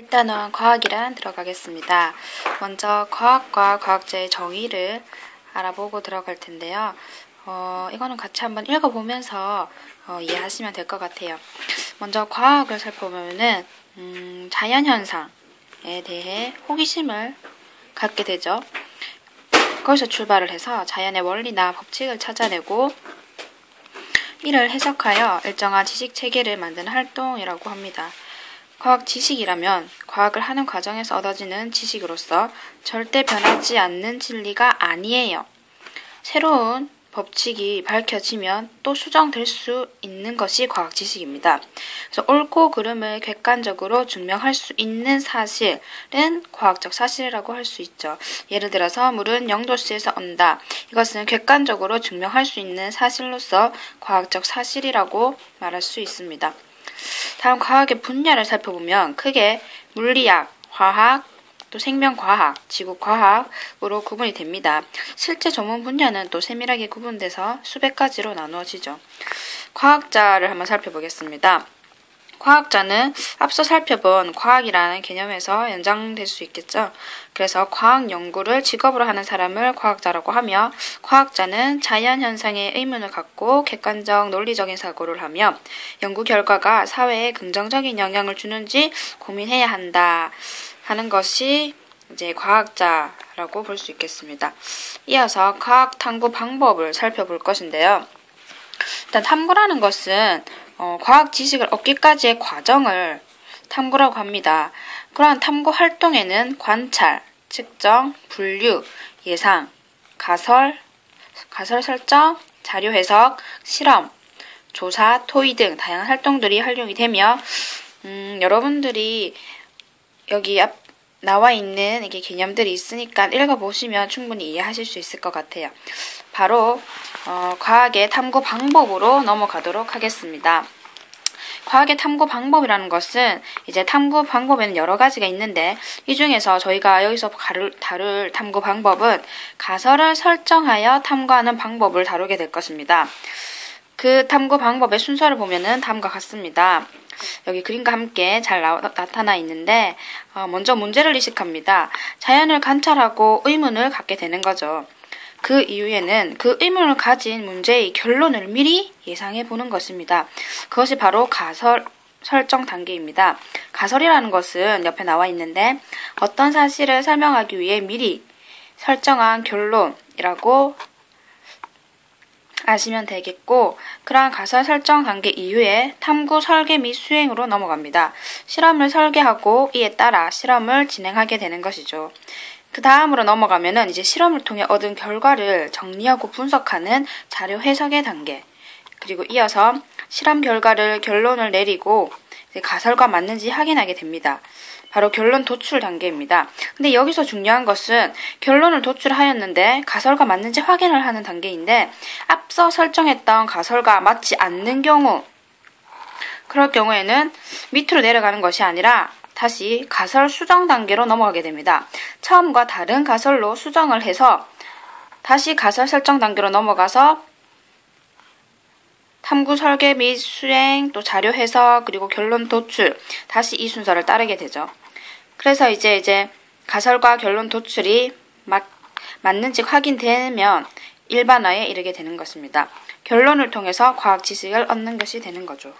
일단은 과학이란 들어가겠습니다. 먼저 과학과 과학자의 정의를 알아보고 들어갈 텐데요. 이거는 같이 한번 읽어보면서 이해하시면 될 것 같아요. 먼저 과학을 살펴보면은 자연현상에 대해 호기심을 갖게 되죠. 거기서 출발을 해서 자연의 원리나 법칙을 찾아내고 이를 해석하여 일정한 지식 체계를 만드는 활동이라고 합니다. 과학 지식이라면 과학을 하는 과정에서 얻어지는 지식으로서 절대 변하지 않는 진리가 아니에요. 새로운 법칙이 밝혀지면 또 수정될 수 있는 것이 과학 지식입니다. 그래서 옳고 그름을 객관적으로 증명할 수 있는 사실은 과학적 사실이라고 할 수 있죠. 예를 들어서 물은 0도씨에서 온다. 이것은 객관적으로 증명할 수 있는 사실로서 과학적 사실이라고 말할 수 있습니다. 다음 과학의 분야를 살펴보면 크게 물리학, 화학, 또 생명과학, 지구과학으로 구분이 됩니다. 실제 전문 분야는 또 세밀하게 구분돼서 수백 가지로 나누어지죠. 과학자를 한번 살펴보겠습니다. 과학자는 앞서 살펴본 과학이라는 개념에서 연장될 수 있겠죠. 그래서 과학 연구를 직업으로 하는 사람을 과학자라고 하며, 과학자는 자연현상에 의문을 갖고 객관적 논리적인 사고를 하며 연구 결과가 사회에 긍정적인 영향을 주는지 고민해야 한다 하는 것이 이제 과학자라고 볼 수 있겠습니다. 이어서 과학 탐구 방법을 살펴볼 것인데요. 일단 탐구라는 것은 과학 지식을 얻기까지의 과정을 탐구라고 합니다. 그러한 탐구 활동에는 관찰, 측정, 분류, 예상, 가설 설정, 자료 해석, 실험, 조사, 토의 등 다양한 활동들이 활용이 되며 여러분들이 여기 나와 있는 이게 개념들이 있으니까 읽어보시면 충분히 이해하실 수 있을 것 같아요. 바로 과학의 탐구 방법으로 넘어가도록 하겠습니다. 과학의 탐구 방법이라는 것은 이제 탐구 방법에는 여러 가지가 있는데, 이 중에서 저희가 여기서 다룰 탐구 방법은 가설을 설정하여 탐구하는 방법을 다루게 될 것입니다. 그 탐구 방법의 순서를 보면은 다음과 같습니다. 여기 그림과 함께 잘 나타나 있는데, 먼저 문제를 의식합니다. 자연을 관찰하고 의문을 갖게 되는 거죠. 그 이후에는 그 의문을 가진 문제의 결론을 미리 예상해 보는 것입니다. 그것이 바로 가설 설정 단계입니다. 가설이라는 것은 옆에 나와 있는데, 어떤 사실을 설명하기 위해 미리 설정한 결론이라고 아시면 되겠고, 그러한 가설 설정 단계 이후에 탐구 설계 및 수행으로 넘어갑니다. 실험을 설계하고 이에 따라 실험을 진행하게 되는 것이죠. 그 다음으로 넘어가면은 이제 실험을 통해 얻은 결과를 정리하고 분석하는 자료 해석의 단계, 그리고 이어서 실험 결과를 결론을 내리고 가설과 맞는지 확인하게 됩니다. 바로 결론 도출 단계입니다. 근데 여기서 중요한 것은 결론을 도출하였는데 가설과 맞는지 확인을 하는 단계인데, 앞서 설정했던 가설과 맞지 않는 경우, 그럴 경우에는 밑으로 내려가는 것이 아니라 다시 가설 수정 단계로 넘어가게 됩니다. 처음과 다른 가설로 수정을 해서 다시 가설 설정 단계로 넘어가서 탐구 설계 및 수행, 또 자료 해석, 그리고 결론 도출, 다시 이 순서를 따르게 되죠. 그래서 이제 가설과 결론 도출이 맞는지 확인되면 일반화에 이르게 되는 것입니다. 결론을 통해서 과학 지식을 얻는 것이 되는 거죠.